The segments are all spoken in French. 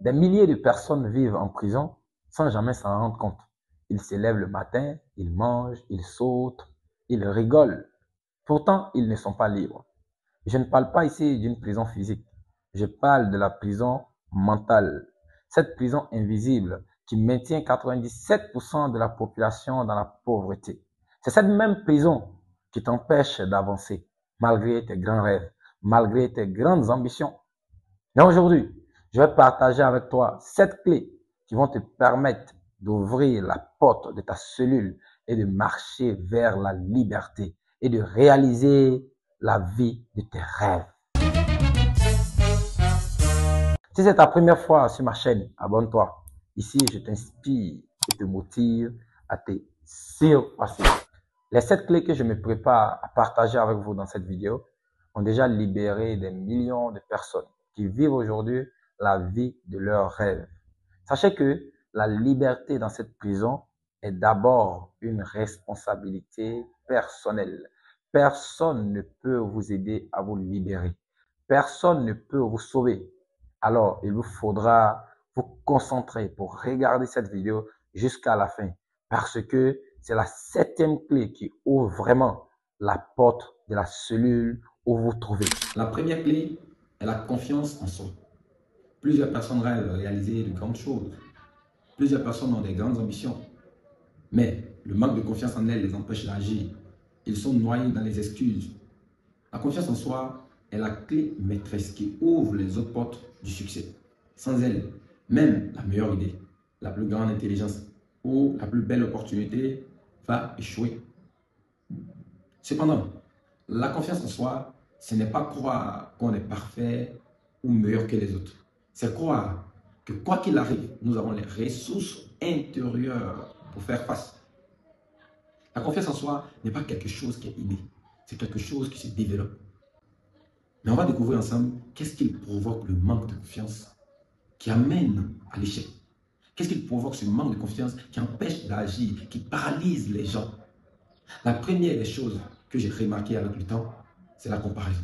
Des milliers de personnes vivent en prison sans jamais s'en rendre compte. Ils se lèvent le matin, ils mangent, ils sautent, ils rigolent. Pourtant, ils ne sont pas libres. Je ne parle pas ici d'une prison physique. Je parle de la prison mentale. Cette prison invisible qui maintient 97% de la population dans la pauvreté. C'est cette même prison qui t'empêche d'avancer malgré tes grands rêves, malgré tes grandes ambitions. Mais aujourd'hui, je vais partager avec toi 7 clés qui vont te permettre d'ouvrir la porte de ta cellule et de marcher vers la liberté et de réaliser la vie de tes rêves. Si c'est ta première fois sur ma chaîne, abonne-toi. Ici, je t'inspire et te motive à te surpasser. Les 7 clés que je me prépare à partager avec vous dans cette vidéo ont déjà libéré des millions de personnes qui vivent aujourd'hui la vie de leurs rêves. Sachez que la liberté dans cette prison est d'abord une responsabilité personnelle. Personne ne peut vous aider à vous libérer. Personne ne peut vous sauver. Alors, il vous faudra vous concentrer pour regarder cette vidéo jusqu'à la fin parce que c'est la 7e clé qui ouvre vraiment la porte de la cellule où vous vous trouvez. La première clé est la confiance en soi. Plusieurs personnes rêvent de réaliser de grandes choses. Plusieurs personnes ont des grandes ambitions. Mais le manque de confiance en elles les empêche d'agir. Ils sont noyés dans les excuses. La confiance en soi est la clé maîtresse qui ouvre les autres portes du succès. Sans elle, même la meilleure idée, la plus grande intelligence ou la plus belle opportunité va échouer. Cependant, la confiance en soi, ce n'est pas croire qu'on est parfait ou meilleur que les autres. C'est croire que quoi qu'il arrive, nous avons les ressources intérieures pour faire face. La confiance en soi n'est pas quelque chose qui est inné. C'est quelque chose qui se développe. Mais on va découvrir ensemble qu'est-ce qui provoque le manque de confiance qui amène à l'échec. Qu'est-ce qui provoque ce manque de confiance qui empêche d'agir, qui paralyse les gens. La première des choses que j'ai remarqué avec le temps, c'est la comparaison.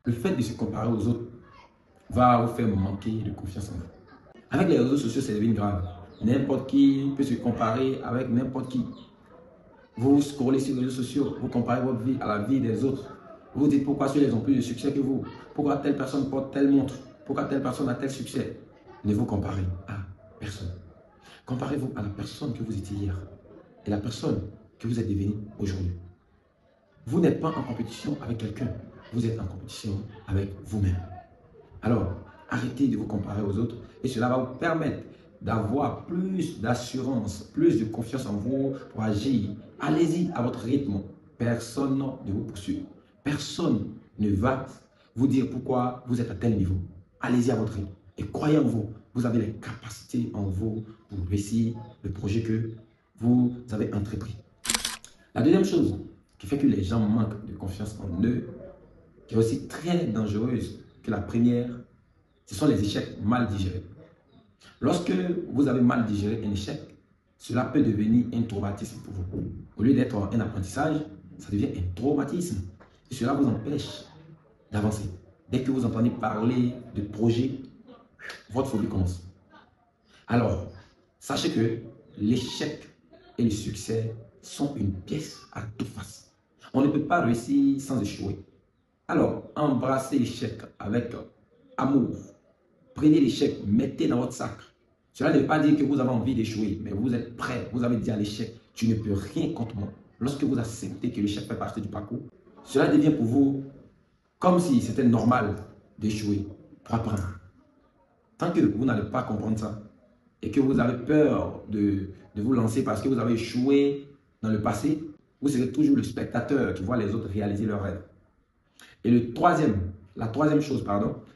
Le fait de se comparer aux autres va vous faire manquer de confiance en vous. Avec les réseaux sociaux, c'est devenu grave. N'importe qui peut se comparer avec n'importe qui. Vous scrollez sur les réseaux sociaux, vous comparez votre vie à la vie des autres. Vous vous dites pourquoi ceux-là ont plus de succès que vous. Pourquoi telle personne porte telle montre. Pourquoi telle personne a tel succès. Ne vous comparez à personne. Comparez-vous à la personne que vous étiez hier et la personne que vous êtes devenue aujourd'hui. Vous n'êtes pas en compétition avec quelqu'un, vous êtes en compétition avec vous-même. Alors, arrêtez de vous comparer aux autres et cela va vous permettre d'avoir plus d'assurance, plus de confiance en vous pour agir. Allez-y à votre rythme. Personne ne vous poursuit. Personne ne va vous dire pourquoi vous êtes à tel niveau. Allez-y à votre rythme et croyez en vous. Vous avez les capacités en vous pour réussir le projet que vous avez entrepris. La deuxième chose qui fait que les gens manquent de confiance en eux, qui est aussi très dangereuse que la première, ce sont les échecs mal digérés. Lorsque vous avez mal digéré un échec, cela peut devenir un traumatisme pour vous. Au lieu d'être un apprentissage, ça devient un traumatisme. Et cela vous empêche d'avancer. Dès que vous entendez parler de projet, votre phobie commence. Alors, sachez que l'échec et le succès sont une pièce à deux faces. On ne peut pas réussir sans échouer. Alors, embrassez l'échec avec amour. Prenez l'échec, mettez dans votre sac. Cela ne veut pas dire que vous avez envie d'échouer, mais vous êtes prêt. Vous avez dit à l'échec, tu ne peux rien contre moi. Lorsque vous acceptez que l'échec fait partie du parcours, cela devient pour vous comme si c'était normal d'échouer pour apprendre. Tant que vous n'allez pas comprendre ça et que vous avez peur de vous lancer parce que vous avez échoué dans le passé, vous serez toujours le spectateur qui voit les autres réaliser leurs rêves. Et la troisième chose,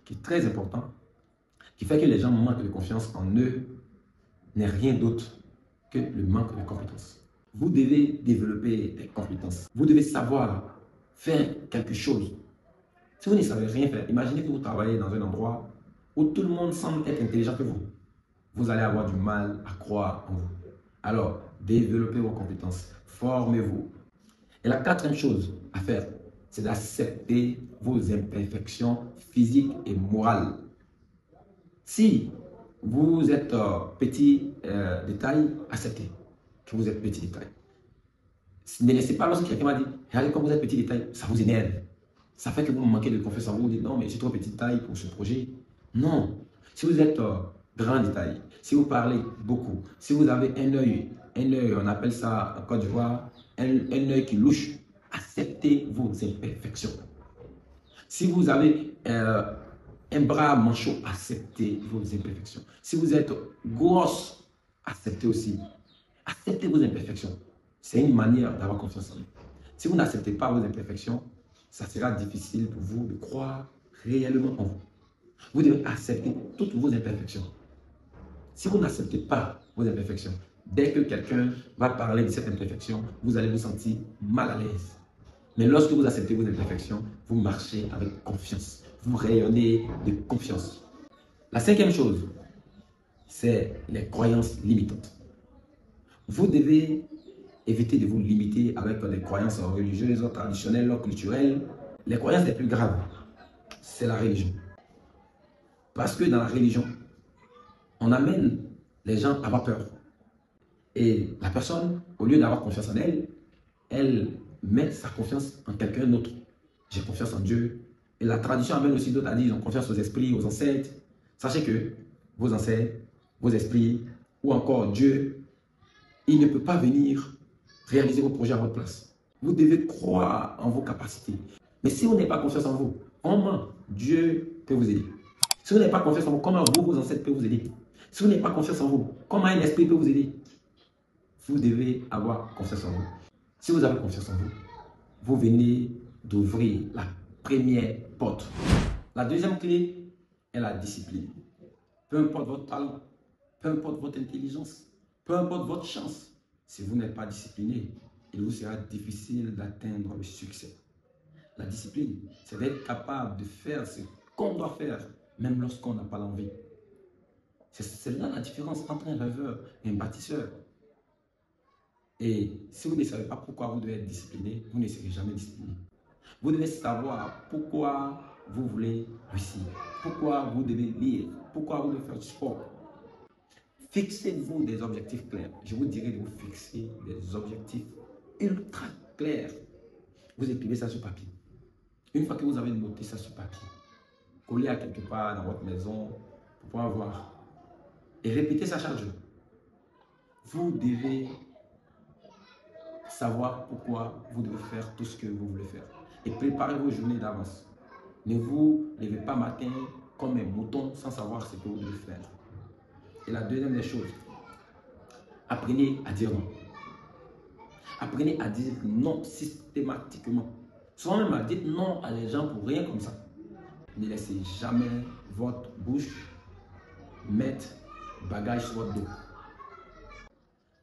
qui est très importante, qui fait que les gens manquent de confiance en eux, n'est rien d'autre que le manque de compétences. Vous devez développer des compétences. Vous devez savoir faire quelque chose. Si vous ne savez rien faire, imaginez que vous travaillez dans un endroit où tout le monde semble être intelligent que vous. Vous allez avoir du mal à croire en vous. Alors, développez vos compétences, formez-vous. Et la quatrième chose à faire, c'est d'accepter vos imperfections physiques et morales. Si vous êtes petit de taille, acceptez que vous êtes petit de taille. Ne laissez pas lorsque quelqu'un m'a dit, regardez comme vous êtes petit de taille, ça vous énerve. Ça fait que vous manquez de confiance en vous, vous dites, non, mais je suis trop petit de taille pour ce projet. Non. Si vous êtes grand de taille, si vous parlez beaucoup, si vous avez un œil, on appelle ça en Côte d'Ivoire, un œil qui louche, acceptez vos imperfections. Si vous avez un bras manchot, acceptez vos imperfections. Si vous êtes grosse, acceptez aussi. Acceptez vos imperfections. C'est une manière d'avoir confiance en vous. Si vous n'acceptez pas vos imperfections, ça sera difficile pour vous de croire réellement en vous. Vous devez accepter toutes vos imperfections. Si vous n'acceptez pas vos imperfections, dès que quelqu'un va parler de cette imperfection, vous allez vous sentir mal à l'aise. Mais lorsque vous acceptez vos imperfections, vous marchez avec confiance. Vous rayonnez de confiance. La cinquième chose, c'est les croyances limitantes. Vous devez éviter de vous limiter avec des croyances religieuses, traditionnelles, culturelles. Les croyances les plus graves, c'est la religion. Parce que dans la religion, on amène les gens à avoir peur. Et la personne, au lieu d'avoir confiance en elle, elle met sa confiance en quelqu'un d'autre. J'ai confiance en Dieu. Et la tradition amène aussi d'autres à dire, ils ont confiance aux esprits, aux ancêtres. Sachez que vos ancêtres, vos esprits, ou encore Dieu, il ne peut pas venir réaliser vos projets à votre place. Vous devez croire en vos capacités. Mais si vous n'avez pas confiance en vous, comment Dieu peut vous aider? Si vous n'avez pas confiance en vous, comment vos ancêtres peuvent vous aider? Si vous n'avez pas confiance en vous, comment un esprit peut vous aider? Vous devez avoir confiance en vous. Si vous avez confiance en vous, vous venez d'ouvrir la première porte. La deuxième clé est la discipline. Peu importe votre talent, peu importe votre intelligence, peu importe votre chance, si vous n'êtes pas discipliné, il vous sera difficile d'atteindre le succès. La discipline, c'est d'être capable de faire ce qu'on doit faire, même lorsqu'on n'a pas l'envie. C'est là la différence entre un rêveur et un bâtisseur. Et si vous ne savez pas pourquoi vous devez être discipliné, vous ne serez jamais discipliné. Vous devez savoir pourquoi vous voulez réussir, pourquoi vous devez lire, pourquoi vous devez faire du sport. Fixez-vous des objectifs clairs. Je vous dirai de vous fixer des objectifs ultra clairs. Vous écrivez ça sur papier. Une fois que vous avez noté ça sur papier, collez à quelque part dans votre maison pour pouvoir voir. Et répétez ça chaque jour. Vous devez savoir pourquoi vous devez faire tout ce que vous voulez faire. Et préparez vos journées d'avance. Ne vous levez pas matin comme un mouton sans savoir ce que vous devez faire. Et la deuxième des choses, apprenez à dire non. Apprenez à dire non systématiquement. Souvent même, dites non à les gens pour rien comme ça. Ne laissez jamais votre bouche mettre bagage sur votre dos.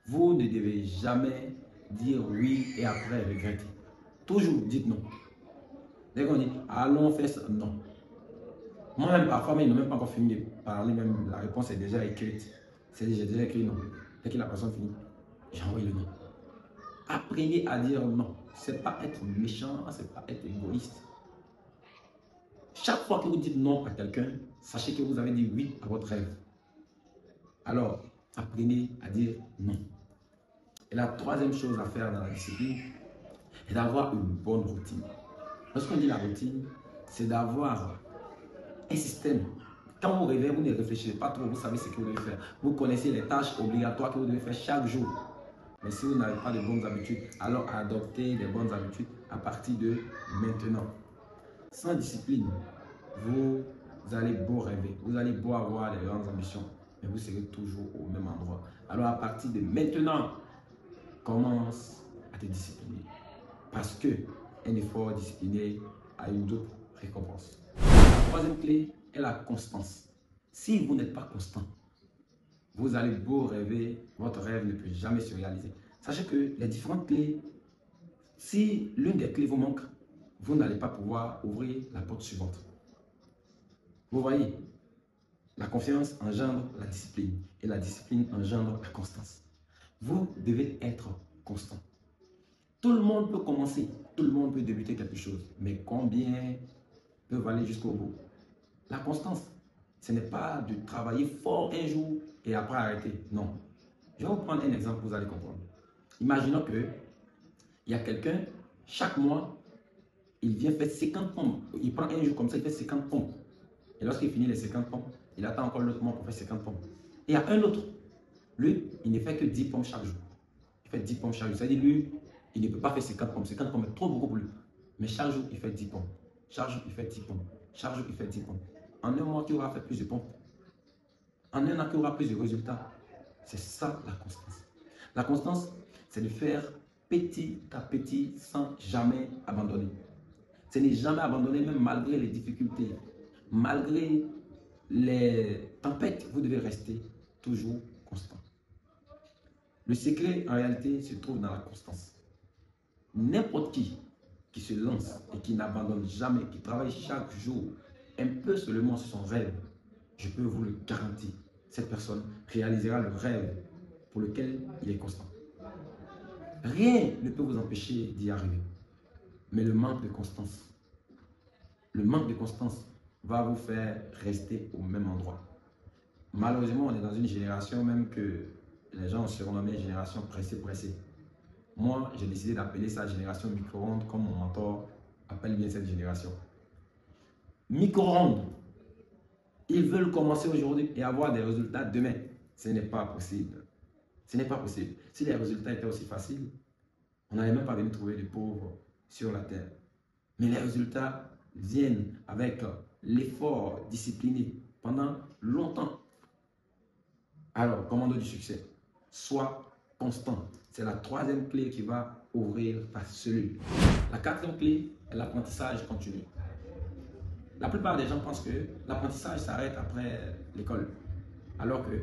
Vous ne devez jamais dire oui et après regretter. Toujours dites non. Dès qu'on dit allons faire ça, non. Moi-même, parfois, mais ils n'ont même pas encore fini de parler, même la réponse est déjà écrite. J'ai déjà écrit non. Dès que la personne finit, j'envoie le non. Apprenez à dire non. Ce n'est pas être méchant, ce n'est pas être égoïste. Chaque fois que vous dites non à quelqu'un, sachez que vous avez dit oui à votre rêve. Alors, apprenez à dire non. Et la troisième chose à faire dans la discipline est d'avoir une bonne routine. Lorsqu'on dit la routine, c'est d'avoir un système. Quand vous rêvez, vous ne réfléchissez pas trop, vous savez ce que vous devez faire. Vous connaissez les tâches obligatoires que vous devez faire chaque jour. Mais si vous n'avez pas de bonnes habitudes, alors adoptez des bonnes habitudes à partir de maintenant. Sans discipline, vous allez beau rêver, vous allez beau avoir des grandes ambitions, mais vous serez toujours au même endroit. Alors à partir de maintenant, commence à te discipliner. Parce qu'un effort discipliné a une double récompense. La troisième clé est la constance. Si vous n'êtes pas constant, vous allez beau rêver, votre rêve ne peut jamais se réaliser. Sachez que les différentes clés, si l'une des clés vous manque, vous n'allez pas pouvoir ouvrir la porte suivante. Vous voyez, la confiance engendre la discipline et la discipline engendre la constance. Vous devez être constant. Tout le monde peut commencer, tout le monde peut débuter quelque chose, mais combien peuvent aller jusqu'au bout? La constance. Ce n'est pas de travailler fort un jour et après arrêter. Non. Je vais vous prendre un exemple, vous allez comprendre. Imaginons que il y a quelqu'un, chaque mois, il vient faire 50 pompes. Il prend un jour comme ça, il fait 50 pompes. Et lorsqu'il finit les 50 pompes, il attend encore l'autre mois pour faire 50 pompes. Et il y a un autre, lui, il ne fait que 10 pompes chaque jour. Il fait 10 pompes chaque jour. C'est-à-dire, lui, il ne peut pas faire 50 pompes. 50 pompes est trop beaucoup pour lui. Mais chaque jour, il fait 10 pompes. Chaque jour, il fait 10 pompes. Chaque jour, il fait 10 pompes. En un mois, tu auras fait plus de pompes. En un an, tu auras plus de résultats. C'est ça la constance. La constance, c'est de faire petit à petit sans jamais abandonner. Ce n'est jamais abandonner, même malgré les difficultés, malgré les tempêtes, vous devez rester toujours constant. Le secret, en réalité, se trouve dans la constance. N'importe qui se lance et qui n'abandonne jamais, qui travaille chaque jour, un peu seulement sur son rêve, je peux vous le garantir, cette personne réalisera le rêve pour lequel il est constant. Rien ne peut vous empêcher d'y arriver, mais le manque de constance. Le manque de constance va vous faire rester au même endroit. Malheureusement, on est dans une génération même que les gens ont surnommé génération pressée. Moi, j'ai décidé d'appeler ça génération micro-ondes, comme mon mentor appelle bien cette génération. Micro-ondes, ils veulent commencer aujourd'hui et avoir des résultats demain. Ce n'est pas possible. Ce n'est pas possible. Si les résultats étaient aussi faciles, on n'allait même pas venir trouver des pauvres sur la terre. Mais les résultats viennent avec l'effort discipliné pendant longtemps. Alors, commando du succès, sois constant. C'est la troisième clé qui va ouvrir ta cellule. La quatrième clé est l'apprentissage continu. La plupart des gens pensent que l'apprentissage s'arrête après l'école. Alors que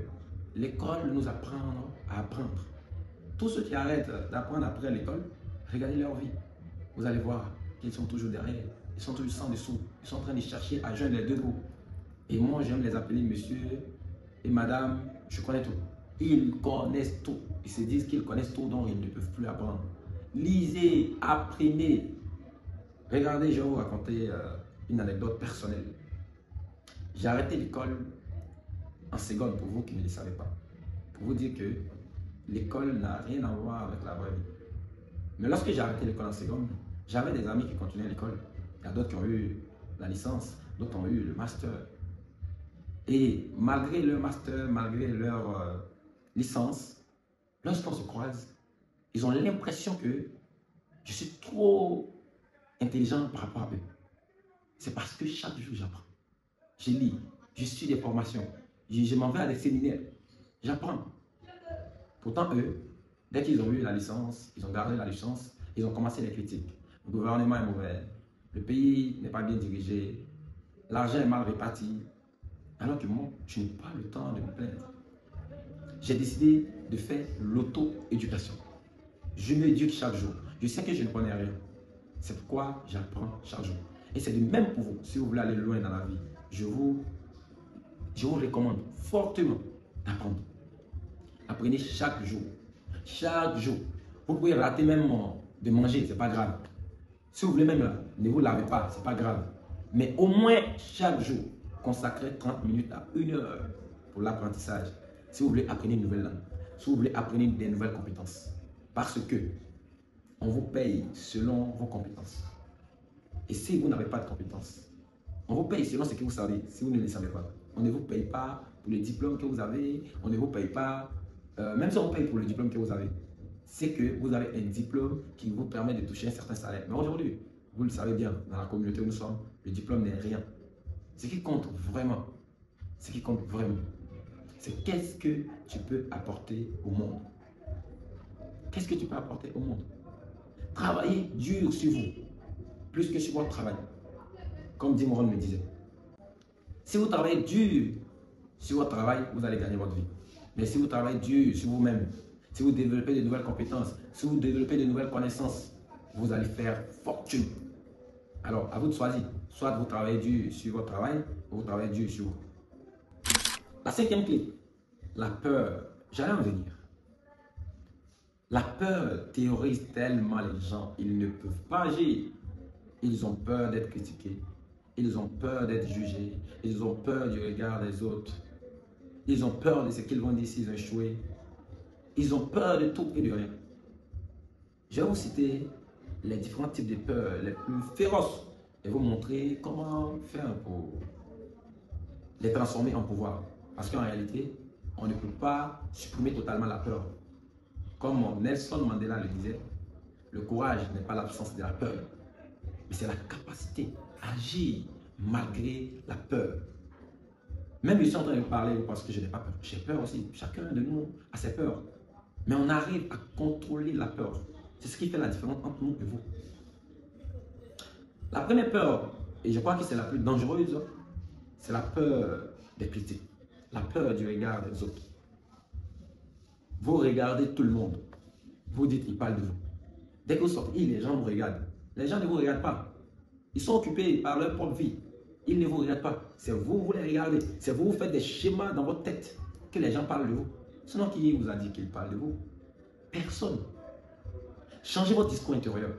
l'école nous apprend à apprendre. Tous ceux qui arrêtent d'apprendre après l'école, regardez leur vie. Vous allez voir qu'ils sont toujours derrière. Ils sont toujours sans dessous. Ils sont en train de chercher à joindre les deux bouts. Et moi, j'aime les appeler monsieur et madame, je connais tout. Ils connaissent tout. Ils se disent qu'ils connaissent tout, donc ils ne peuvent plus apprendre. Lisez, apprenez. Regardez, je vais vous raconter une anecdote personnelle. J'ai arrêté l'école en seconde, pour vous qui ne le savez pas. Pour vous dire que l'école n'a rien à voir avec la vraie vie. Mais lorsque j'ai arrêté l'école en seconde, j'avais des amis qui continuaient l'école. Il y a d'autres qui ont eu la licence, d'autres ont eu le master. Et malgré leur master, malgré leur licence, lorsqu'on se croise, ils ont l'impression que je suis trop intelligent par rapport à eux. C'est parce que chaque jour j'apprends. Je lis, je suis des formations, je m'en vais à des séminaires, j'apprends. Pourtant eux, dès qu'ils ont eu la licence, ils ont gardé la licence, ils ont commencé les critiques. Le gouvernement est mauvais, le pays n'est pas bien dirigé, l'argent est mal réparti. Alors que moi, je n'ai pas le temps de me plaindre. J'ai décidé de faire l'auto-éducation. Je m'éduque chaque jour. Je sais que je ne connais rien. C'est pourquoi j'apprends chaque jour. Et c'est de même pour vous, si vous voulez aller loin dans la vie. Je vous recommande fortement d'apprendre. Apprenez chaque jour. Chaque jour. Vous pouvez rater même de manger, ce n'est pas grave. Si vous voulez même, ne vous lavez pas, ce n'est pas grave. Mais au moins chaque jour, consacrez 30 minutes à 1 heure pour l'apprentissage. Si vous voulez apprendre une nouvelle langue, si vous voulez apprendre des nouvelles compétences. Parce que on vous paye selon vos compétences. Et si vous n'avez pas de compétences, on vous paye selon ce que vous savez, si vous ne le savez pas. On ne vous paye pas pour le diplôme que vous avez, on ne vous paye pas, même si on vous paye pour le diplôme que vous avez, c'est que vous avez un diplôme qui vous permet de toucher un certain salaire. Mais aujourd'hui, vous le savez bien, dans la communauté où nous sommes, le diplôme n'est rien. Ce qui compte vraiment, c'est qu'est-ce que tu peux apporter au monde. Qu'est-ce que tu peux apporter au monde? Travaillez dur sur vous, plus que sur votre travail. Comme Dim Ron me disait. Si vous travaillez dur sur votre travail, vous allez gagner votre vie. Mais si vous travaillez dur sur vous-même, si vous développez de nouvelles compétences, si vous développez de nouvelles connaissances, vous allez faire fortune. Alors, à vous de choisir. Soit vous travaillez dur sur votre travail, ou vous travaillez dur sur vous. La cinquième clé, la peur. J'allais en venir. La peur terrorise tellement les gens, ils ne peuvent pas agir. Ils ont peur d'être critiqués. Ils ont peur d'être jugés. Ils ont peur du regard des autres. Ils ont peur de ce qu'ils vont dire s'ils ont échoué. Ils ont peur de tout et de rien. Je vais vous citer les différents types de peurs les plus féroces et vous montrer comment faire pour les transformer en pouvoir. Parce qu'en réalité, on ne peut pas supprimer totalement la peur. Comme Nelson Mandela le disait, le courage n'est pas l'absence de la peur, mais c'est la capacité à agir malgré la peur. Même je suis en train de parler parce que je n'ai pas peur. J'ai peur aussi. Chacun de nous a ses peurs. Mais on arrive à contrôler la peur. C'est ce qui fait la différence entre nous et vous. La première peur, et je crois que c'est la plus dangereuse, c'est la peur des critiques. La peur du regard des autres. Vous regardez tout le monde. Vous dites, il parle de vous. Dès que vous sortez, les gens vous regardent. Les gens ne vous regardent pas. Ils sont occupés par leur propre vie. Ils ne vous regardent pas. C'est vous, vous les regardez. C'est vous, vous faites des schémas dans votre tête que les gens parlent de vous. Sinon, qui vous a dit qu'ils parlent de vous? Personne. Changez votre discours intérieur.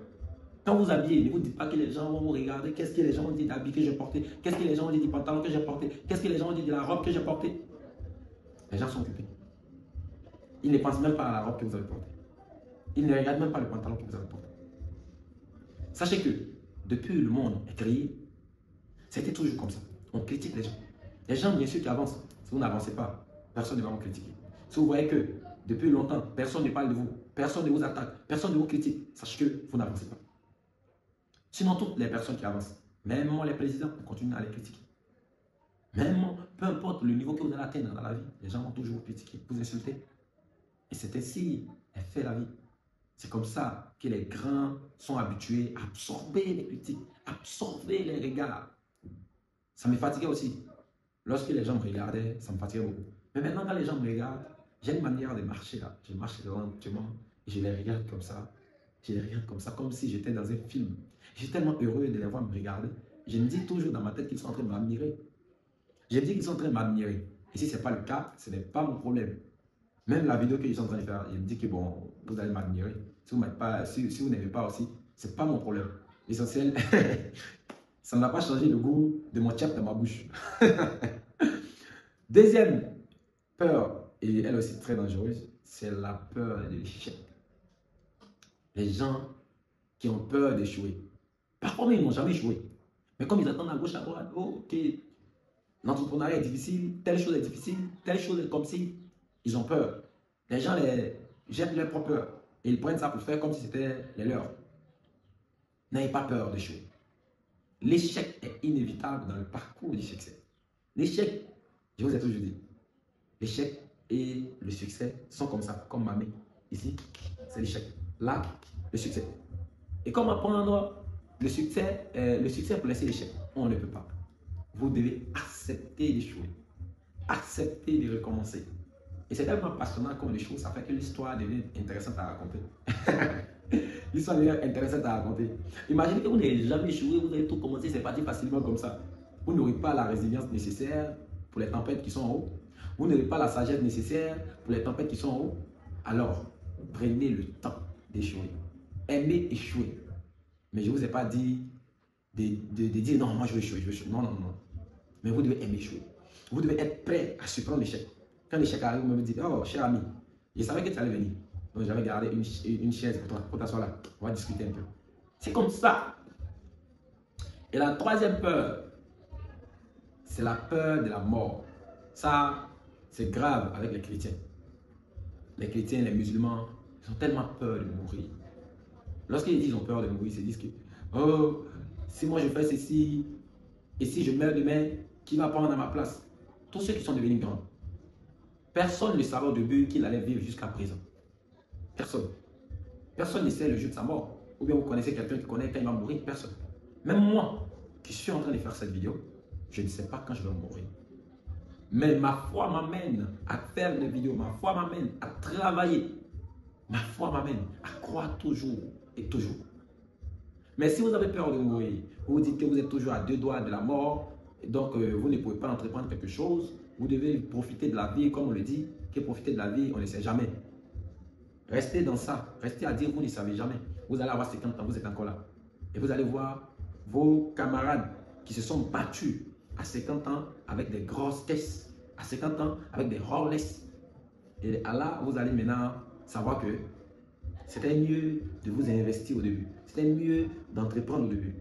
Quand vous habillez, ne vous dites pas que les gens vont vous regarder. Qu'est-ce que les gens ont dit d'habit que j'ai porté? Qu'est-ce que les gens ont dit du pantalon que j'ai porté? Qu'est-ce que les gens ont dit de la robe que j'ai portée? Les gens sont occupés. Ils ne pensent même pas à la robe que vous avez portée. Ils ne regardent même pas le pantalon que vous avez porté. Sachez que depuis le monde est créé, c'était toujours comme ça. On critique les gens. Les gens, bien sûr, qui avancent. Si vous n'avancez pas, personne ne va vous critiquer. Si vous voyez que depuis longtemps, personne ne parle de vous, personne ne vous attaque, personne ne vous critique, sachez que vous n'avancez pas. Sinon, toutes les personnes qui avancent, même les présidents, on continue à les critiquer. Même peu importe le niveau que vous allez atteindre dans la vie, les gens vont toujours vous critiquer, vous insulter. Et c'est ainsi qu'elle fait la vie. C'est comme ça que les grands sont habitués à absorber les critiques, absorber les regards. Ça me fatiguait aussi. Lorsque les gens me regardaient, ça me fatiguait beaucoup. Mais maintenant, quand les gens me regardent, j'ai une manière de marcher là. Je marche lentement et je les regarde comme ça. Je les regarde comme ça, comme si j'étais dans un film. Je suis tellement heureux de les voir me regarder. Je me dis toujours dans ma tête qu'ils sont en train de m'admirer. Je me dis qu'ils sont en train de m'admirer. Et si ce n'est pas le cas, ce n'est pas mon problème. Même la vidéo qu'ils sont en train de faire, je me dis que bon, vous allez m'admirer. Si vous n'aimez pas aussi, ce n'est pas mon problème. L'essentiel, ça n'a pas changé le goût de mon tchap dans ma bouche. Deuxième peur, et elle aussi très dangereuse, c'est la peur de l'échec. Les gens qui ont peur d'échouer. Parfois, ils n'ont jamais échoué. Mais comme ils attendent à gauche, à droite, oh, ok, l'entrepreneuriat est difficile, telle chose est difficile, telle chose est comme si, ils ont peur. Les gens jettent leur propre peur et ils prennent ça pour faire comme si c'était les leurs. N'ayez pas peur d'échouer. L'échec est inévitable dans le parcours du succès. L'échec, je vous ai toujours dit, l'échec et le succès sont comme ça, comme ma main. Ici, c'est l'échec. Là, le succès. Et comment apprendre le succès pour laisser l'échec? On ne peut pas. Vous devez accepter d'échouer. Accepter de recommencer. Et c'est tellement passionnant comme les choses, ça fait que l'histoire devient intéressante à raconter. L'histoire devient intéressante à raconter. Imaginez que vous n'avez jamais échoué, vous avez tout commencé, c'est parti facilement comme ça. Vous n'aurez pas la résilience nécessaire pour les tempêtes qui sont en haut. Vous n'aurez pas la sagesse nécessaire pour les tempêtes qui sont en haut. Alors, prenez le temps d'échouer. Aimez échouer. Mais je ne vous ai pas dit de dire non, moi je vais échouer, je vais échouer. Non, non, non. Mais vous devez aimer échouer. Vous devez être prêt à surprendre l'échec. Quand l'échec arrive, vous me dites, oh, cher ami, je savais que tu allais venir. Donc j'avais gardé une chaise pour t'asseoir là. On va discuter un peu. C'est comme ça. Et la troisième peur, c'est la peur de la mort. Ça, c'est grave avec les chrétiens. Les chrétiens, les musulmans, ils ont tellement peur de mourir. Lorsqu'ils disent qu'ils ont peur de mourir, ils se disent que, oh, si moi je fais ceci, et si je meurs demain, qui va prendre à ma place? Tous ceux qui sont devenus grands. Personne ne savait au début qu'il allait vivre jusqu'à présent. Personne. Personne ne sait le jour de sa mort. Ou bien vous connaissez quelqu'un qui connaît quand il va mourir. Personne. Même moi, qui suis en train de faire cette vidéo, je ne sais pas quand je vais mourir. Mais ma foi m'amène à faire des vidéos. Ma foi m'amène à travailler. Ma foi m'amène à croire toujours et toujours. Mais si vous avez peur de mourir, vous vous dites que vous êtes toujours à 2 doigts de la mort, et donc vous ne pouvez pas entreprendre quelque chose, vous devez profiter de la vie, comme on le dit, que profiter de la vie, on ne sait jamais. Restez dans ça, restez à dire vous ne savez jamais. Vous allez avoir 50 ans, vous êtes encore là. Et vous allez voir vos camarades qui se sont battus à 50 ans avec des grosses caisses, à 50 ans avec des Rolex. Et là, vous allez maintenant savoir que c'était mieux de vous investir au début. C'était mieux d'entreprendre au début.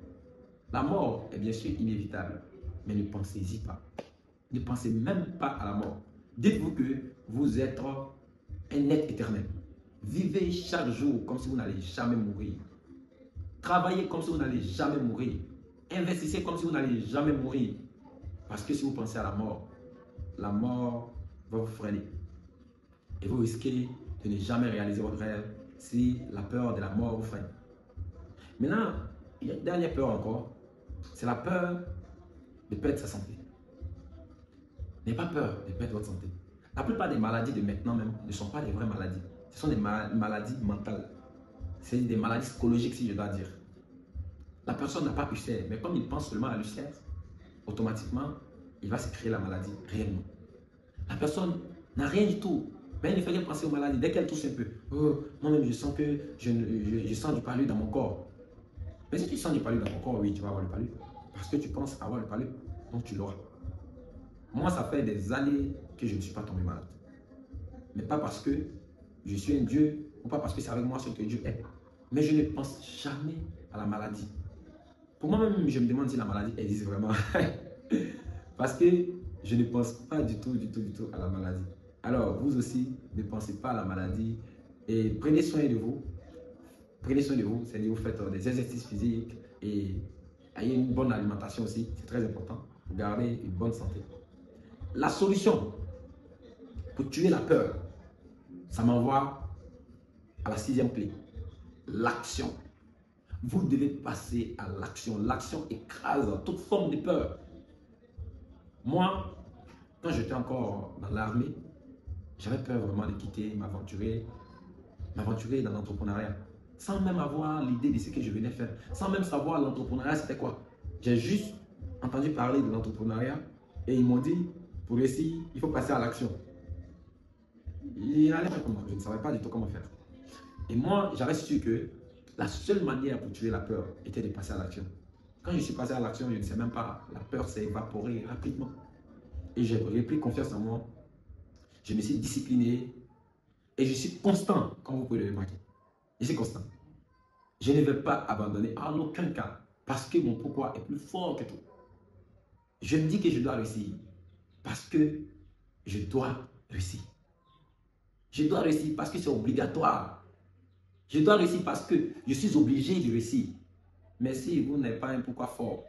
La mort est bien sûr inévitable, mais ne pensez-y pas. Ne pensez même pas à la mort. Dites-vous que vous êtes un être éternel. Vivez chaque jour comme si vous n'allez jamais mourir. Travaillez comme si vous n'allez jamais mourir. Investissez comme si vous n'allez jamais mourir. Parce que si vous pensez à la mort va vous freiner. Et vous risquez de ne jamais réaliser votre rêve si la peur de la mort vous freine. Maintenant, il y a une dernière peur encore. C'est la peur de perdre sa santé. N'ayez pas peur de perdre votre santé. La plupart des maladies de maintenant même ne sont pas des vraies maladies. Ce sont des maladies mentales. C'est des maladies psychologiques, si je dois dire. La personne n'a pas ulcère, mais comme il pense seulement à l'ulcère, automatiquement, il va se créer la maladie réellement. La personne n'a rien du tout, mais elle ne fait rien penser aux maladies. Dès qu'elle tousse un peu, oh, moi-même je sens que je sens du palu dans mon corps. Mais si tu sens du palu dans ton corps, oui, tu vas avoir le palu. Parce que tu penses avoir le palu, donc tu l'auras. Moi, ça fait des années que je ne suis pas tombé malade. Mais pas parce que je suis un Dieu, ou pas parce que c'est avec moi ce que Dieu est. Mais je ne pense jamais à la maladie. Pour moi-même, je me demande si la maladie existe vraiment. Parce que je ne pense pas du tout à la maladie. Alors, vous aussi, ne pensez pas à la maladie et prenez soin de vous. Prenez soin de vous, c'est-à-dire vous faites des exercices physiques et ayez une bonne alimentation aussi, c'est très important pour garder une bonne santé. La solution pour tuer la peur, ça m'envoie à la 6e clé, l'action. Vous devez passer à l'action. L'action écrase toute forme de peur. Moi, quand j'étais encore dans l'armée, j'avais peur vraiment de quitter, m'aventurer dans l'entrepreneuriat. Sans même avoir l'idée de ce que je venais faire. Sans même savoir l'entrepreneuriat c'était quoi. J'ai juste entendu parler de l'entrepreneuriat et ils m'ont dit, pour réussir, il faut passer à l'action. Il n'allait pas comment, je ne savais pas du tout comment faire. Et moi, j'avais su que la seule manière pour tuer la peur était de passer à l'action. Quand je suis passé à l'action, je ne sais même pas, la peur s'est évaporée rapidement. Et j'ai pris confiance en moi. Je me suis discipliné et je suis constant, comme vous pouvez le remarquer. Je suis constant. Je ne vais pas abandonner en aucun cas parce que mon pourquoi est plus fort que tout. Je me dis que je dois réussir parce que je dois réussir. Je dois réussir parce que c'est obligatoire. Je dois réussir parce que je suis obligé de réussir. Mais si vous n'avez pas un pourquoi fort,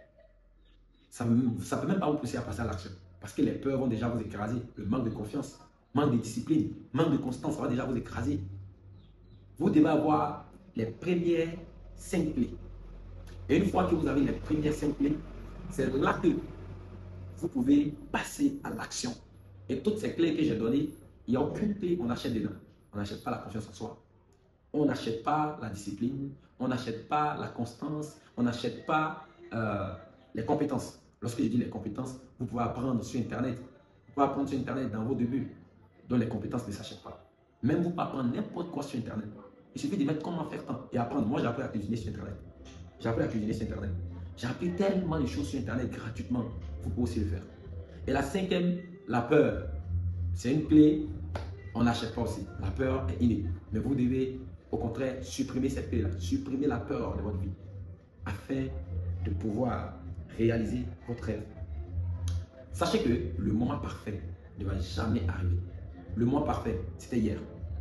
ça ne peut même pas vous pousser à passer à l'action. Parce que les peurs vont déjà vous écraser. Le manque de confiance, manque de discipline, manque de constance, ça va déjà vous écraser. Vous devez avoir les premières 5 clés. Et une fois que vous avez les premières 5 clés, c'est là que vous pouvez passer à l'action. Et toutes ces clés que j'ai données, il n'y a aucune clé qu'on achète dedans. On n'achète pas la confiance en soi. On n'achète pas la discipline. On n'achète pas la constance. On n'achète pas les compétences. Lorsque je dis les compétences, vous pouvez apprendre sur Internet. Vous pouvez apprendre sur Internet dans vos débuts. Donc les compétences ne s'achètent pas. Même vous pouvez apprendre n'importe quoi sur Internet. Il suffit de mettre comment faire tant et apprendre. Moi, j'ai appris à cuisiner sur Internet. J'ai appris à cuisiner sur Internet. J'ai appris tellement de choses sur Internet gratuitement. Vous pouvez aussi le faire. Et la 5e, la peur. C'est une clé, on n'achète pas aussi. La peur est innée. Mais vous devez, au contraire, supprimer cette clé-là. Supprimer la peur de votre vie. Afin de pouvoir réaliser votre rêve. Sachez que le moment parfait ne va jamais arriver. Le moment parfait, c'était hier.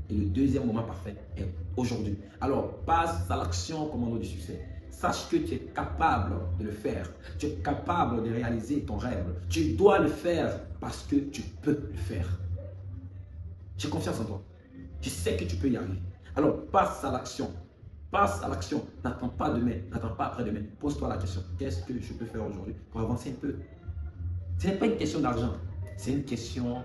Et le deuxième moment parfait est aujourd'hui. Alors, passe à l'action commando du succès. Sache que tu es capable de le faire. Tu es capable de réaliser ton rêve. Tu dois le faire parce que tu peux le faire. J'ai confiance en toi. Je sais que tu peux y arriver. Alors, passe à l'action. Passe à l'action. N'attends pas demain. N'attends pas après-demain. Pose-toi la question. Qu'est-ce que je peux faire aujourd'hui pour avancer un peu? Ce n'est pas une question d'argent. C'est une question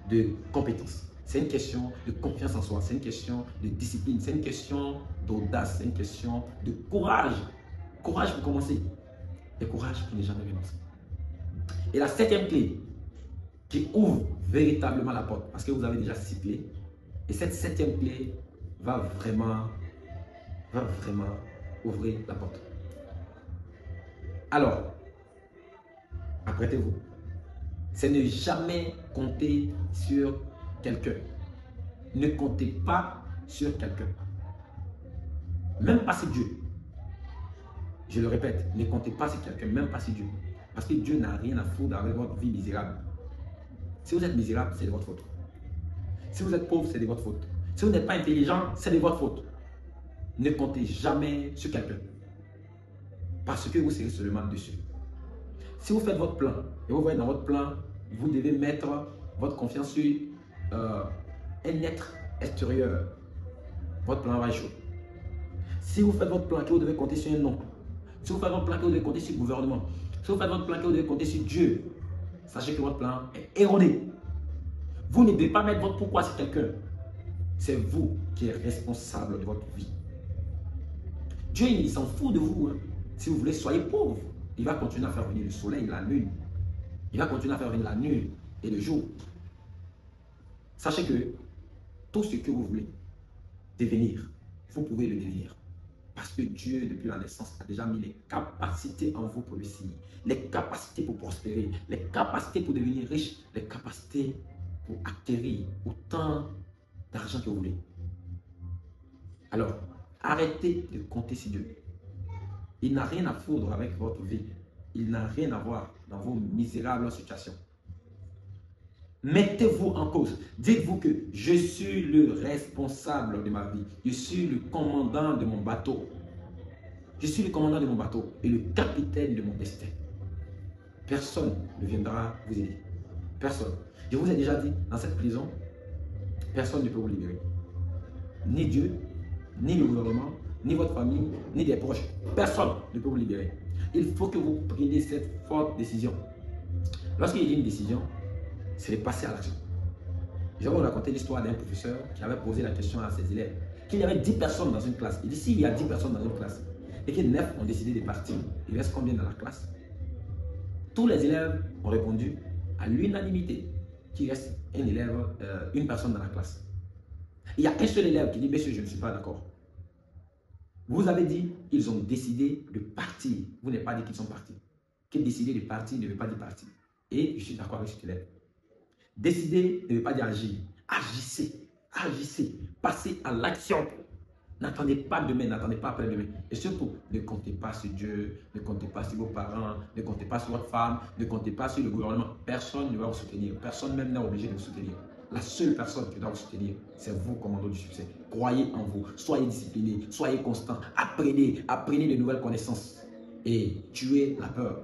de compétence. C'est une question de confiance en soi. C'est une question de discipline. C'est une question d'audace. C'est une question de courage. Courage pour commencer. Et courage pour ne jamais renoncer. Et la 7e clé qui ouvre véritablement la porte. Parce que vous avez déjà 6 clés. Et cette 7e clé va vraiment ouvrir la porte. Alors, Apprêtez-vous. C'est ne jamais compter sur quelqu'un. Ne comptez pas sur quelqu'un. Même pas sur Dieu. Je le répète, ne comptez pas sur quelqu'un, même pas sur Dieu. Parce que Dieu n'a rien à foutre avec votre vie misérable. Si vous êtes misérable, c'est de votre faute. Si vous êtes pauvre, c'est de votre faute. Si vous n'êtes pas intelligent, c'est de votre faute. Ne comptez jamais sur quelqu'un. Parce que vous serez seulement dessus. Si vous faites votre plan, et vous voyez dans votre plan, vous devez mettre votre confiance sur un être extérieur. Votre plan va échouer. Si vous faites votre plan que vous devez compter sur un nom, si vous faites votre plan que vous devez compter sur le gouvernement, si vous faites votre plan que vous devez compter sur Dieu, sachez que votre plan est erroné. Vous ne devez pas mettre votre pourquoi sur quelqu'un. C'est vous qui êtes responsable de votre vie. Dieu, il s'en fout de vous. Hein. Si vous voulez, soyez pauvre. Il va continuer à faire venir le soleil, la lune. Il va continuer à faire venir la nuit et le jour. Sachez que tout ce que vous voulez devenir, vous pouvez le devenir. Parce que Dieu, depuis la naissance, a déjà mis les capacités en vous pour réussir. Les capacités pour prospérer, les capacités pour devenir riche, les capacités pour acquérir autant d'argent que vous voulez. Alors, arrêtez de compter sur Dieu. Il n'a rien à foutre avec votre vie. Il n'a rien à voir dans vos misérables situations. Mettez-vous en cause. Dites-vous que je suis le responsable de ma vie. Je suis le commandant de mon bateau. Je suis le commandant de mon bateau et le capitaine de mon destin. Personne ne viendra vous aider. Personne. Je vous ai déjà dit, dans cette prison, personne ne peut vous libérer. Ni Dieu, ni le gouvernement, ni votre famille, ni des proches. Personne ne peut vous libérer. Il faut que vous preniez cette forte décision. Lorsqu'il y a une décision, c'est de passer à l'action. Je vais vous raconter l'histoire d'un professeur qui avait posé la question à ses élèves. Qu'il y avait 10 personnes dans une classe. Il dit, s'il y a 10 personnes dans une classe et que 9 ont décidé de partir, il reste combien dans la classe? Tous les élèves ont répondu à l'unanimité qu'il reste un élève, une personne dans la classe. Il y a un seul élève qui dit, monsieur, je ne suis pas d'accord. Vous avez dit qu'ils ont décidé de partir. Vous n'avez pas dit qu'ils sont partis. Que décider de partir ne veut pas dire partir. Et je suis d'accord avec cet élève. Décider ne veut pas dire agir. Agissez. Agissez. Passez à l'action. N'attendez pas demain, n'attendez pas après-demain. Et surtout, ne comptez pas sur Dieu, ne comptez pas sur vos parents, ne comptez pas sur votre femme, ne comptez pas sur le gouvernement. Personne ne va vous soutenir. Personne même n'est obligé de vous soutenir. La seule personne qui doit vous soutenir, c'est vous, commandant du succès. Croyez en vous, soyez discipliné, soyez constant, apprenez de nouvelles connaissances et tuez la peur.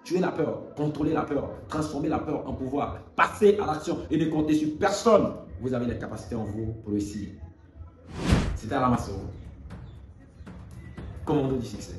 Tuez la peur, contrôlez la peur, transformez la peur en pouvoir, passez à l'action et ne comptez sur personne. Vous avez les capacités en vous pour réussir. C'était Alain Massoro, commandant du succès.